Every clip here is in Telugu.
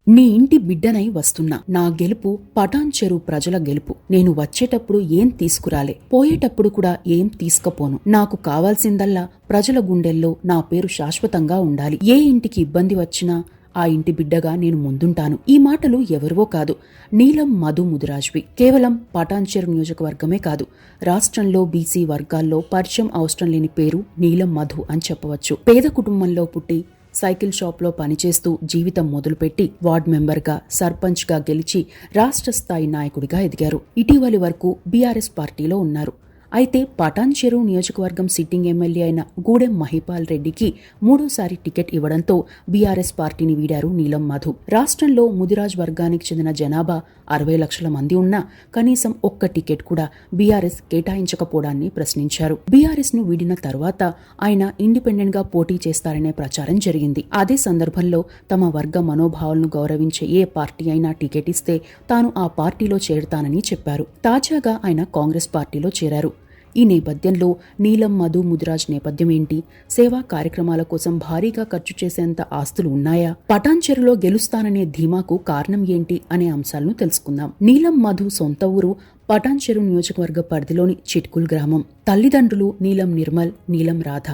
నీ ఇంటి బిడ్డనై వస్తున్నా. నా గెలుపు పటాన్ చెరు ప్రజల గెలుపు. నేను వచ్చేటప్పుడు ఏం తీసుకురాలే, పోయేటప్పుడు కూడా ఏం తీసుకపోను. నాకు కావాల్సిందల్లా ప్రజల గుండెల్లో నా పేరు శాశ్వతంగా ఉండాలి. ఏ ఇంటికి ఇబ్బంది వచ్చినా ఆ ఇంటి బిడ్డగా నేను ముందుంటాను. ఈ మాటలు ఎవరివో కాదు, నీలం మధు ముదిరాజ్వి. కేవలం పటాన్ చెరు నియోజకవర్గమే కాదు, రాష్ట్రంలో బీసీ వర్గాల్లో పరిచయం అవసరం లేని పేరు నీలం మధు అని చెప్పవచ్చు. పేద కుటుంబంలో పుట్టి సైకిల్ షాప్లో పనిచేస్తూ జీవితం మొదలుపెట్టి వార్డ్ మెంబర్గా, సర్పంచ్గా గెలిచి రాష్ట్ర స్థాయి నాయకుడిగా ఎదిగారు. ఇటీవలి వరకు బీఆర్ఎస్ పార్టీలో ఉన్నారు. అయితే పటాన్ చెరు నియోజకవర్గం సిట్టింగ్ ఎమ్మెల్యే అయిన గూడెం మహిపాల్ రెడ్డికి మూడోసారి టికెట్ ఇవ్వడంతో బీఆర్ఎస్ పార్టీని వీడారు నీలం మధు. రాష్ట్రంలో ముదిరాజ్ వర్గానికి చెందిన జనాభా 60 లక్షల మంది ఉన్నా కనీసం ఒక్క టికెట్ కూడా బీఆర్ఎస్ కేటాయించకపోవడాన్ని ప్రశ్నించారు. బీఆర్ఎస్ ను వీడిన తర్వాత ఆయన ఇండిపెండెంట్ గా పోటీ చేస్తారనే ప్రచారం జరిగింది. అదే సందర్భంలో తమ వర్గ మనోభావాలను గౌరవించే ఏ పార్టీ అయినా టికెట్ ఇస్తే తాను ఆ పార్టీలో చేరతానని చెప్పారు. తాజాగా ఆయన కాంగ్రెస్ పార్టీలో చేరారు. ఈ నేపథ్యంలో నీలం మధు ముదిరాజ్ నేపథ్యం ఏంటి? సేవా కార్యక్రమాల కోసం భారీగా ఖర్చు చేసేంత ఆస్తులు ఉన్నాయా? పటాన్ చెరులో గెలుస్తాననే ధీమాకు కారణం ఏంటి అనే అంశాలను తెలుసుకుందాం. నీలం మధు సొంత ఊరు పటాన్ చెరు నియోజకవర్గ పరిధిలోని చిట్కుల్ గ్రామం. తల్లిదండ్రులు నీలం నిర్మల్, నీలం రాధ.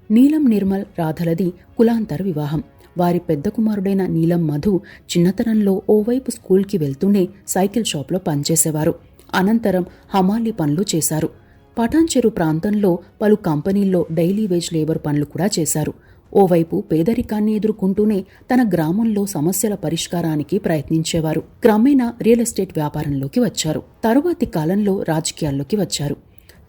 నీలం నిర్మల్ రాధలది కులాంతర వివాహం. వారి పెద్ద కుమారుడైన నీలం మధు చిన్నతనంలో ఓవైపు స్కూల్కి వెళ్తూనే సైకిల్ షాప్లో పనిచేసేవారు. అనంతరం హమాలీ పనులు చేశారు. పటాన్ చెరు ప్రాంతంలో పలు కంపెనీల్లో డైలీ వేజ్ లేబర్ పనులు కూడా చేశారు. ఓవైపు పేదరికాన్ని ఎదుర్కొంటూనే తన గ్రామంలో సమస్యల పరిష్కారానికి ప్రయత్నించేవారు. క్రమేణా రియల్ ఎస్టేట్ వ్యాపారంలోకి వచ్చారు. తరువాతి కాలంలో రాజకీయాల్లోకి వచ్చారు.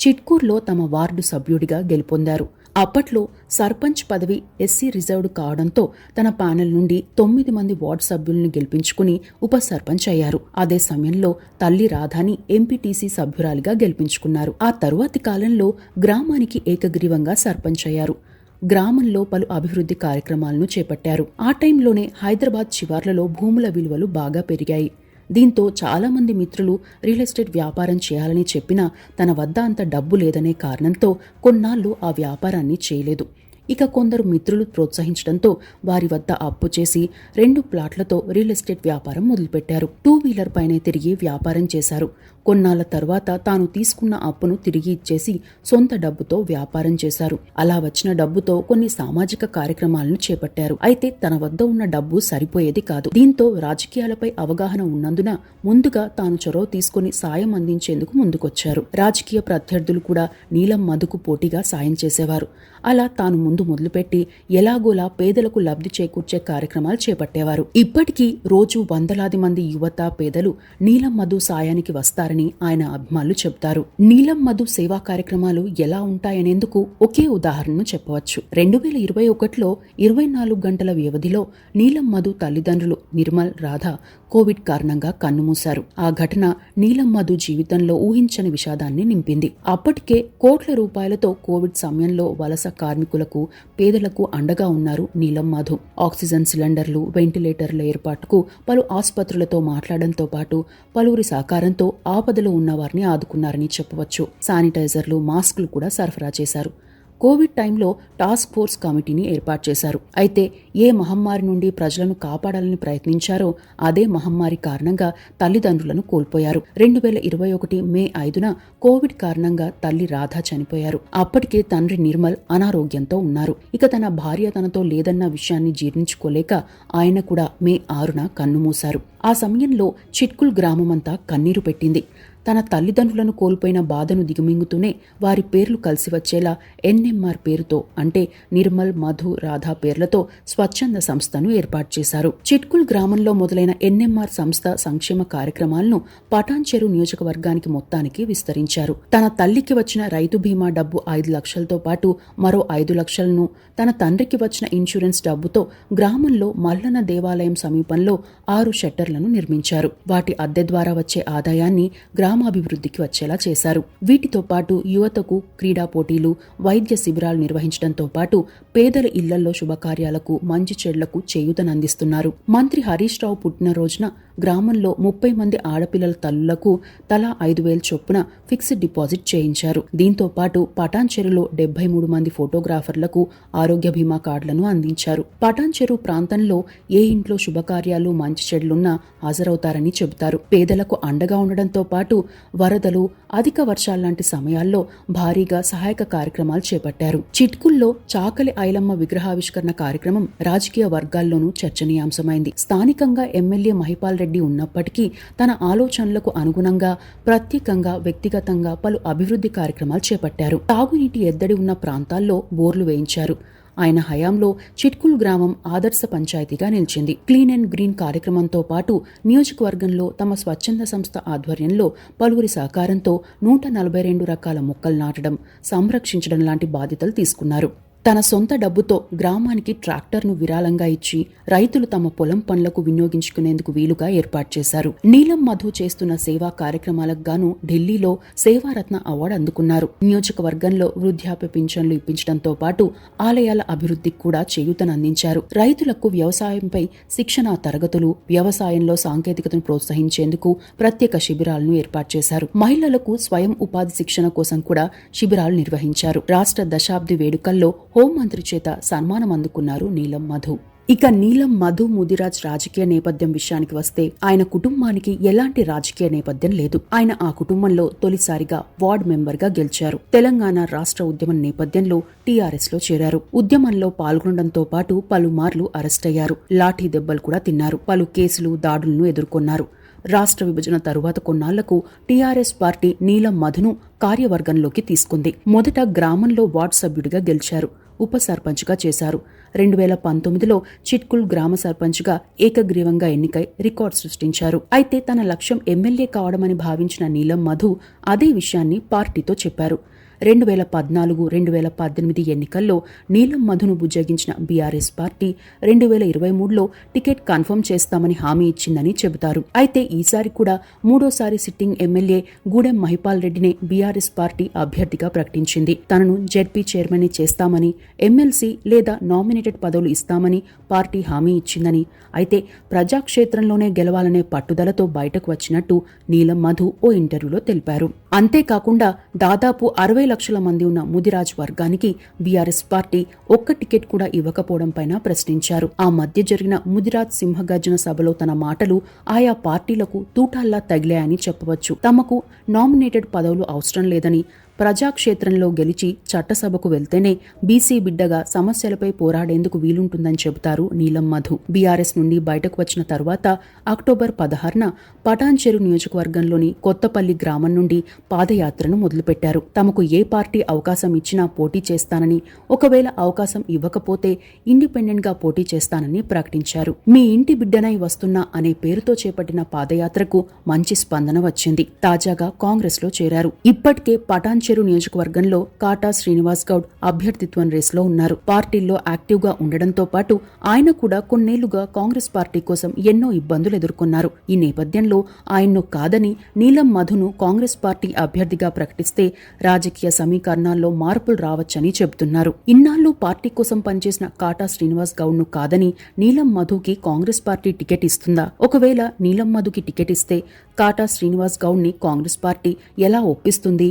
చిట్కూర్లో తమ వార్డు సభ్యుడిగా గెలుపొందారు. అప్పట్లో సర్పంచ్ పదవి ఎస్సీ రిజర్వ్డ్ కావడంతో తన ప్యానెల్ నుండి 9 మంది వార్డు సభ్యులను గెలిపించుకుని ఉప సర్పంచ్ అయ్యారు. అదే సమయంలో తల్లి రాధాని ఎంపీటీసీ సభ్యురాలిగా గెలిపించుకున్నారు. ఆ తరువాతి కాలంలో గ్రామానికి ఏకగ్రీవంగా సర్పంచ్ అయ్యారు. గ్రామంలో పలు అభివృద్ధి కార్యక్రమాలను చేపట్టారు. ఆ టైంలోనే హైదరాబాద్ శివార్లలో భూముల విలువలు బాగా పెరిగాయి. దీంతో చాలామంది మిత్రులు రియల్ ఎస్టేట్ వ్యాపారం చేయాలని చెప్పినా తన వద్ద అంత డబ్బు లేదనే కారణంతో కొన్నాళ్లు ఆ వ్యాపారాన్ని చేయలేదు. ఇక కొందరు మిత్రులు ప్రోత్సహించడంతో వారి వద్ద అప్పు చేసి 2 ప్లాట్లతో రియల్ ఎస్టేట్ వ్యాపారం మొదలుపెట్టారు. 2 వీలర్ పైనే తిరిగి వ్యాపారం చేశారు. కొన్నాళ్ల తర్వాత తాను తీసుకున్న అప్పును తిరిగి ఇచ్చేసి సొంత డబ్బుతో వ్యాపారం చేశారు. అలా వచ్చిన డబ్బుతో కొన్ని సామాజిక కార్యక్రమాలను చేపట్టారు. అయితే తన వద్ద ఉన్న డబ్బు సరిపోయేది కాదు. దీంతో రాజకీయాలపై అవగాహన ఉన్నందున ముందుగా తాను చొరవ తీసుకుని సాయం అందించేందుకు ముందుకొచ్చారు. రాజకీయ ప్రత్యర్థులు కూడా నీలం మధుకు పోటీగా సాయం చేసేవారు. అలా తాను ముందు మొదలుపెట్టి ఎలాగోలా పేదలకు లబ్ధి చేకూర్చే కార్యక్రమాలు చేపట్టేవారు. ఇప్పటికీ రోజు వందలాది మంది యువత, పేదలు నీలం మధు సాయానికి వస్తారని ఆయన అభిమానులు చెబుతారు. నీలం మధు సేవా కార్యక్రమాలు ఎలా ఉంటాయనేందుకు ఒకే ఉదాహరణను చెప్పవచ్చు. 2021లో 24 గంటల వ్యవధిలో నీలం మధు తల్లిదండ్రులు నిర్మల్, రాధ కోవిడ్ కారణంగా కన్నుమూశారు. ఆ ఘటన నీలం మధు జీవితంలో ఊహించని విషాదాన్ని నింపింది. అప్పటికే కోట్ల రూపాయలతో కోవిడ్ సమయంలో వలస కార్మికులకు, పేదలకు అండగా ఉన్నారు నీలం మధు. ఆక్సిజన్ సిలిండర్లు, వెంటిలేటర్ల ఏర్పాటుకు పలు ఆసుపత్రులతో మాట్లాడంతో పాటు పలువురి సహకారంతో ఆపదలో ఉన్న వారిని ఆదుకున్నారని చెప్పవచ్చు. శానిటైజర్లు, మాస్కులు కూడా సరఫరా చేశారు. కోవిడ్ టైంలో టాస్క్ ఫోర్స్ కమిటీని ఏర్పాటు చేశారు. అయితే ఏ మహమ్మారి నుండి ప్రజలను కాపాడాలని ప్రయత్నించారో అదే మహమ్మారి కారణంగా తల్లిదండ్రులను కోల్పోయారు. 2021 మే 5న కోవిడ్ కారణంగా తల్లి రాధ చనిపోయారు. అప్పటికే తండ్రి నిర్మల్ అనారోగ్యంతో ఉన్నారు. ఇక తన భార్య తనతో లేదన్న విషయాన్ని జీర్ణించుకోలేక ఆయన కూడా మే 6న కన్నుమూశారు. ఆ సమయంలో చిట్కుల్ గ్రామమంతా కన్నీరు పెట్టింది. తన తల్లిదండ్రులను కోల్పోయిన బాధను దిగమింగుతూనే వారి పేర్లు కలిసి వచ్చేలా ఎన్ఎంఆర్ పేరుతో, అంటే నిర్మల్, మధు, రాధా పేర్లతో స్వచ్ఛంద సంస్థను ఏర్పాటు చేశారు. చిట్కుల్ గ్రామంలో మొదలైన ఎన్ఎంఆర్ సంస్థ సంక్షేమ కార్యక్రమాలను పటాన్ చెరు నియోజకవర్గానికి మొత్తానికి విస్తరించారు. తన తల్లికి వచ్చిన రైతు బీమా డబ్బు 5 లక్షలతో పాటు మరో 5 లక్షలను, తన తండ్రికి వచ్చిన ఇన్సూరెన్స్ డబ్బుతో గ్రామంలో మల్లన్న దేవాలయం సమీపంలో 6 షట్టర్లను నిర్మించారు. వాటి అద్దె ద్వారా వచ్చే ఆదాయాన్ని గ్రామాభివృద్ధికి వచ్చేలా చేశారు. వీటితో పాటు యువతకు క్రీడా పోటీలు, వైద్య శిబిరాలు నిర్వహించడంతో పాటు పేదల ఇళ్లలో శుభకార్యాలకు, మంచి చెడులకు చేయూతనందిస్తున్నారు. మంత్రి హరీష్ రావు పుట్టినరోజున గ్రామంలో 30 మంది ఆడపిల్లల తల్లులకు తలా 5,000 చొప్పున ఫిక్స్డ్ డిపాజిట్ చేయించారు. దీంతో పాటు పటాన్చెరులో 73 మంది ఫోటోగ్రాఫర్లకు ఆరోగ్య బీమా కార్డులను అందించారు. పటాన్చెరు ప్రాంతంలో ఏ ఇంట్లో శుభకార్యాలు మంచి చెడులున్నా హాజరవుతారని చెబుతారు. పేదలకు అండగా ఉండడంతో పాటు వరదలు, అధిక వర్షాల్లాంటి సమయాల్లో భారీగా సహాయక కార్యక్రమాలు చేపట్టారు. చిట్కుల్లో చాకలి ఐలమ్మ విగ్రహావిష్కరణ కార్యక్రమం రాజకీయ వర్గాల్లోనూ చర్చనీయాంశమైంది. స్థానికంగా ఎమ్మెల్యే మహిపాల్ రెడ్డి ఉన్నప్పటికీ తన ఆలోచనలకు అనుగుణంగా ప్రత్యేకంగా వ్యక్తిగతంగా పలు అభివృద్ధి కార్యక్రమాలు చేపట్టారు. తాగునీటి ఎద్దడి ఉన్న ప్రాంతాల్లో బోర్లు వేయించారు. ఆయన హయాంలో చిట్కుల్ గ్రామం ఆదర్శ పంచాయతీగా నిలిచింది. క్లీన్ అండ్ గ్రీన్ కార్యక్రమంతో పాటు నియోజకవర్గంలో తమ స్వచ్ఛంద సంస్థ ఆధ్వర్యంలో పలువురి సహకారంతో 142 రకాల మొక్కలు నాటడం, సంరక్షించడం లాంటి బాధ్యతలు తీసుకున్నారు. తన సొంత డబ్బుతో గ్రామానికి ట్రాక్టర్ను విరాళంగా ఇచ్చి రైతులు తమ పొలం పనులకు వినియోగించుకునేందుకు వీలుగా ఏర్పాటు చేశారు. నీలం మధు చేస్తున్న సేవా కార్యక్రమాలకు గాను ఢిల్లీలో సేవారత్న అవార్డు అందుకున్నారు. నియోజకవర్గంలో వృద్ధాప్య పింఛన్లు ఇప్పించడంతో పాటు ఆలయాల అభివృద్ధికి కూడా చేయూతనందించారు. రైతులకు వ్యవసాయంపై శిక్షణా తరగతులు, వ్యవసాయంలో సాంకేతికతను ప్రోత్సహించేందుకు ప్రత్యేక శిబిరాలను ఏర్పాటు చేశారు. మహిళలకు స్వయం ఉపాధి శిక్షణ కోసం కూడా శిబిరాలు నిర్వహించారు. రాష్ట్ర దశాబ్ది వేడుకల్లో హోంమంత్రి చేత సన్మానం అందుకున్నారు నీలం మధు. ఇక నీలం మధు ముదిరాజ్ రాజకీయ నేపథ్యం విషయానికి వస్తే ఆయన కుటుంబానికి ఎలాంటి రాజకీయ నేపథ్యం లేదు. ఆయన ఆ కుటుంబంలో తొలిసారిగా వార్డ్ మెంబర్ గా గెలిచారు. తెలంగాణ రాష్ట్ర ఉద్యమం నేపథ్యంలో టీఆర్ఎస్ లో చేరారు. ఉద్యమంలో పాల్గొనడంతో పాటు పలుమార్లు అరెస్ట్ అయ్యారు. లాఠీ దెబ్బలు కూడా తిన్నారు. పలు కేసులు, దాడులను ఎదుర్కొన్నారు. రాష్ట్ర విభజన తరువాత కొన్నాళ్లకు టీఆర్ఎస్ పార్టీ నీలం మధును కార్యవర్గంలోకి తీసుకుంది. మొదట గ్రామంలో వార్డు సభ్యుడిగా గెలిచారు. ఉప సర్పంచ్గా చేశారు. 2019లో చిట్కుల్ గ్రామ సర్పంచ్గా ఏకగ్రీవంగా ఎన్నికై రికార్డు సృష్టించారు. అయితే తన లక్ష్యం ఎమ్మెల్యే కావడమని భావించిన నీలం మధు అదే విషయాన్ని పార్టీతో చెప్పారు. 2014-2018 ఎన్నికల్లో నీలం మధును బుజ్జగించిన బీఆర్ఎస్ పార్టీ 2023లో టికెట్ కన్ఫర్మ్ చేస్తామని హామీ ఇచ్చిందని చెబుతారు. అయితే ఈసారి కూడా మూడోసారి సిట్టింగ్ ఎమ్మెల్యే గూడెం మహిపాల్ రెడ్డినే బీఆర్ఎస్ పార్టీ అభ్యర్థిగా ప్రకటించింది. తనను జెడ్పీ చైర్మన్ చేస్తామని, ఎమ్మెల్సీ లేదా నామినేటెడ్ పదవులు ఇస్తామని పార్టీ హామీ ఇచ్చిందని, అయితే ప్రజాక్షేత్రంలోనే గెలవాలనే పట్టుదలతో బయటకు వచ్చినట్టు నీలం మధు ఓ ఇంటర్వ్యూలో తెలిపారు. అంతేకాకుండా దాదాపు 60 లక్షల మంది ఉన్న ముదిరాజ్ వర్గానికి బీఆర్ఎస్ పార్టీ ఒక్క టికెట్ కూడా ఇవ్వకపోవడంపైన ప్రశ్నించారు. ఆ మధ్య జరిగిన ముదిరాజ్ సింహగర్జన సభలో తన మాటలు ఆయా పార్టీలకు తూటాల్లా తగిలాయని చెప్పవచ్చు. తమకు నామినేటెడ్ పదవులు అవసరం లేదని, ప్రజాక్షేత్రంలో గెలిచి చట్టసభకు వెళ్తేనే బీసీ బిడ్డగా సమస్యలపై పోరాడేందుకు వీలుంటుందని చెబుతారు నీలం మధు. బీఆర్ఎస్ నుండి బయటకు వచ్చిన తరువాత అక్టోబర్ 16న పటాన్చెరు నియోజకవర్గంలోని కొత్తపల్లి గ్రామం నుండి పాదయాత్రను మొదలుపెట్టారు. తమకు ఏ పార్టీ అవకాశం ఇచ్చినా పోటీ చేస్తానని, ఒకవేళ అవకాశం ఇవ్వకపోతే ఇండిపెండెంట్ గా పోటీ చేస్తానని ప్రకటించారు. మీ ఇంటి బిడ్డనై వస్తున్నా అనే పేరుతో చేపట్టిన పాదయాత్రకు మంచి స్పందన వచ్చింది. తాజాగా కాంగ్రెస్ లో చేరారు. ఇప్పటికే పటాన్చెరు నియోజకవర్గంలో కాటా శ్రీనివాస్ గౌడ్ అభ్యర్థిత్వం రేసులో ఉన్నారు. పార్టీల్లో యాక్టివ్ గా ఉండడంతో పాటు ఆయన కూడా కొన్నేళ్లుగా కాంగ్రెస్ పార్టీ కోసం ఎన్నో ఇబ్బందులు ఎదుర్కొన్నారు. ఈ నేపథ్యంలో ఆయన్ను కాదని నీలం మధును కాంగ్రెస్ పార్టీ అభ్యర్థిగా ప్రకటిస్తే రాజకీయ సమీకరణాల్లో మార్పులు రావచ్చని చెబుతున్నారు. ఇన్నాళ్లు పార్టీ కోసం పనిచేసిన కాటా శ్రీనివాస్ గౌడ్ ను కాదని నీలం మధుకి కాంగ్రెస్ పార్టీ టికెట్ ఇస్తుందా? ఒకవేళ నీలం మధుకి టికెట్ ఇస్తే కాటా శ్రీనివాస్ గౌడ్ ని కాంగ్రెస్ పార్టీ ఎలా ఒప్పిస్తుంది?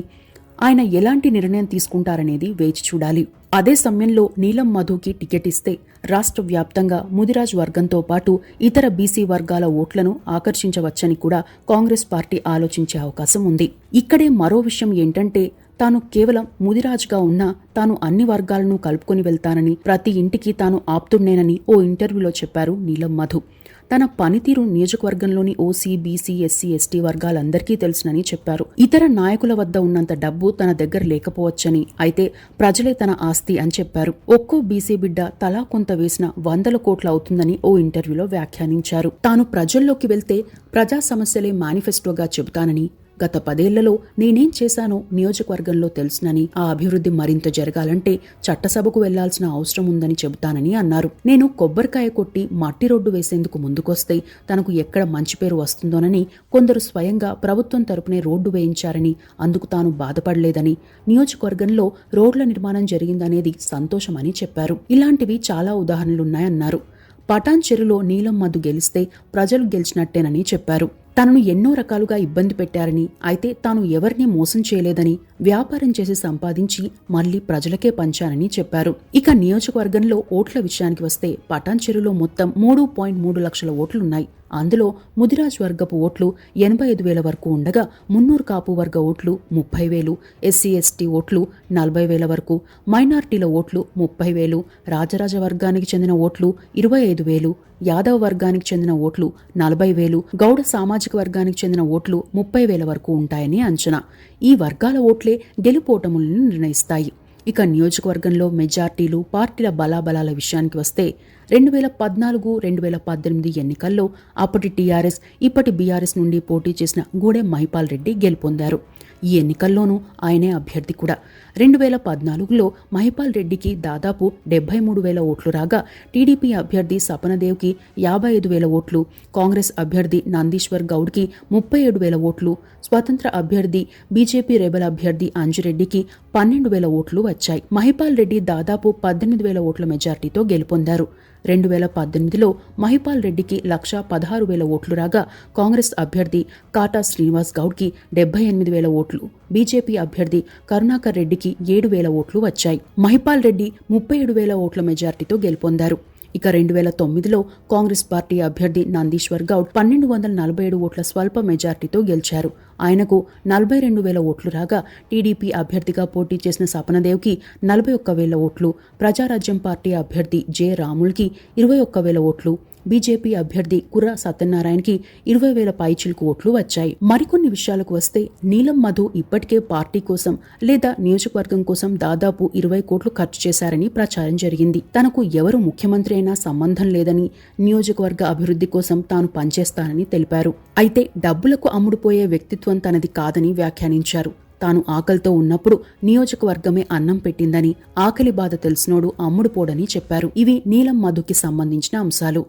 ఆయన ఎలాంటి నిర్ణయం తీసుకుంటారనేది వేచి చూడాలి. అదే సమయంలో నీలం మధుకి టికెట్ ఇస్తే రాష్ట్ర వ్యాప్తంగా ముదిరాజ్ వర్గంతో పాటు ఇతర బీసీ వర్గాల ఓట్లను ఆకర్షించవచ్చని కూడా కాంగ్రెస్ పార్టీ ఆలోచించే అవకాశం ఉంది. ఇక్కడే మరో విషయం ఏంటంటే, తాను కేవలం ముదిరాజుగా ఉన్నా తాను అన్ని వర్గాలను కలుపుకొని వెళ్తానని, ప్రతి ఇంటికి తాను ఆప్తున్నేనని ఓ ఇంటర్వ్యూలో చెప్పారు నీలం మధు. తన పనితీరు నియోజకవర్గంలోని ఓసీ, బీసీ, ఎస్సీ, ఎస్టీ వర్గాలందరికీ తెలుసునని చెప్పారు. ఇతర నాయకుల వద్ద ఉన్నంత డబ్బు తన దగ్గర లేకపోవచ్చని, అయితే ప్రజలే తన ఆస్తి అని చెప్పారు. ఒక్కో బీసీ బిడ్డ తలా కొంత వేసిన 100 కోట్లు అవుతుందని ఓ ఇంటర్వ్యూలో వ్యాఖ్యానించారు. తాను ప్రజల్లోకి వెళ్తే ప్రజా సమస్యలే మేనిఫెస్టోగా చెబుతానని, గత 10 ఏళ్లలో నేనేం చేశానో నియోజకవర్గంలో తెలుసునని, ఆ అభివృద్ధి మరింత జరగాలంటే చట్టసభకు వెళ్లాల్సిన అవసరం ఉందని చెబుతానని అన్నారు. నేను కొబ్బరికాయ కొట్టి మట్టి రోడ్డు వేసేందుకు ముందుకొస్తే తనకు ఎక్కడ మంచి పేరు వస్తుందోనని, కొందరు స్వయంగా ప్రభుత్వం తరపునే రోడ్డు వేయించారని, అందుకు తాను బాధపడలేదని, నియోజకవర్గంలో రోడ్ల నిర్మాణం జరిగిందనేది సంతోషమని చెప్పారు. ఇలాంటివి చాలా ఉదాహరణలున్నాయన్నారు. పటాన్ చెరులో నీలం మధు గెలిస్తే ప్రజలు గెలిచినట్టేనని చెప్పారు. తనను ఎన్నో రకాలుగా ఇబ్బంది పెట్టారని, అయితే తాను ఎవరినీ మోసం చేయలేదని, వ్యాపారం చేసి సంపాదించి మళ్లీ ప్రజలకే పంచానని చెప్పారు. ఇక నియోజకవర్గంలో ఓట్ల విషయానికి వస్తే పటాన్ చెరులో మొత్తం 3.3 లక్షల ఓట్లున్నాయి. అందులో ముదిరాజ్ వర్గపు ఓట్లు 85,000 వరకు ఉండగా, మున్నూరు కాపు వర్గ ఓట్లు 30,000, ఎస్సీ ఎస్టీ ఓట్లు 40,000 వరకు, మైనార్టీల ఓట్లు 30,000, రాజరాజ వర్గానికి చెందిన ఓట్లు 25,000, యాదవ్ వర్గానికి చెందిన ఓట్లు 40,000, గౌడ సామాజిక వర్గానికి చెందిన ఓట్లు 30,000 వరకు ఉంటాయని అంచనా. ఈ వర్గాల ఓట్లే గెలుపోటములను నిర్ణయిస్తాయి. ఇక నియోజకవర్గంలో మెజార్టీలు, పార్టీల బలాబలాల విషయానికి వస్తే 2014-2018 ఎన్నికల్లో అప్పటి టీఆర్ఎస్, ఇప్పటి బీఆర్ఎస్ నుండి పోటీ చేసిన గూడెం మహిపాల్ రెడ్డి గెలుపొందారు. ఈ ఎన్నికల్లోనూ ఆయనే అభ్యర్థి కూడా. 2014లో మహిపాల్ రెడ్డికి దాదాపు 73,000 ఓట్లు రాగా, టీడీపీ అభ్యర్థి సపనదేవ్కి 55,000 ఓట్లు, కాంగ్రెస్ అభ్యర్థి నందీశ్వర్ గౌడ్కి 37,000 ఓట్లు, స్వతంత్ర అభ్యర్థి బీజేపీ రెబల్ అభ్యర్థి అంజిరెడ్డికి 12,000 ఓట్లు వచ్చాయి. మహిపాల్ రెడ్డి దాదాపు 18,000 ఓట్ల మెజార్టీతో గెలుపొందారు. 2018లో మహిపాల్ రెడ్డికి 1,16,000 ఓట్లు రాగా, కాంగ్రెస్ అభ్యర్థి కాటా శ్రీనివాస్ గౌడ్కి 78,000 ఓట్లు, బీజేపీ అభ్యర్థి కరుణాకర్ రెడ్డికి 7,000 ఓట్లు వచ్చాయి. మహిపాల్ రెడ్డి 37,000 ఓట్ల మెజార్టీతో గెలుపొందారు. ఇక 2009లో కాంగ్రెస్ పార్టీ అభ్యర్థి నందీశ్వర్ గౌడ్ 1,247 ఓట్ల స్వల్ప మెజార్టీతో గెలిచారు. ఆయనకు 42,000 ఓట్లు రాగా, టీడీపీ అభ్యర్థిగా పోటీ చేసిన సపనదేవ్కి 41,000 ఓట్లు, ప్రజారాజ్యం పార్టీ అభ్యర్థి జె రాముల్కి 21,000 ఓట్లు, బీజేపీ అభ్యర్థి కుర్ర సత్యనారాయణకి 20,000 పైచిలుకు ఓట్లు వచ్చాయి. మరికొన్ని విషయాలకు వస్తే, నీలం మధు ఇప్పటికే పార్టీ కోసం లేదా నియోజకవర్గం కోసం దాదాపు 20 కోట్లు ఖర్చు చేశారని ప్రచారం జరిగింది. తనకు ఎవరు ముఖ్యమంత్రి అయినా సంబంధం లేదని, నియోజకవర్గ అభివృద్ధి కోసం తాను పనిచేస్తానని తెలిపారు. అయితే డబ్బులకు అమ్ముడుపోయే వ్యక్తిత్వం తనది కాదని వ్యాఖ్యానించారు. తాను ఆకలితో ఉన్నప్పుడు నియోజకవర్గమే అన్నం పెట్టిందని, ఆకలి బాధ తెలిసినోడు అమ్ముడుపోడని చెప్పారు. ఇవి నీలం మధుకి సంబంధించిన అంశాలు.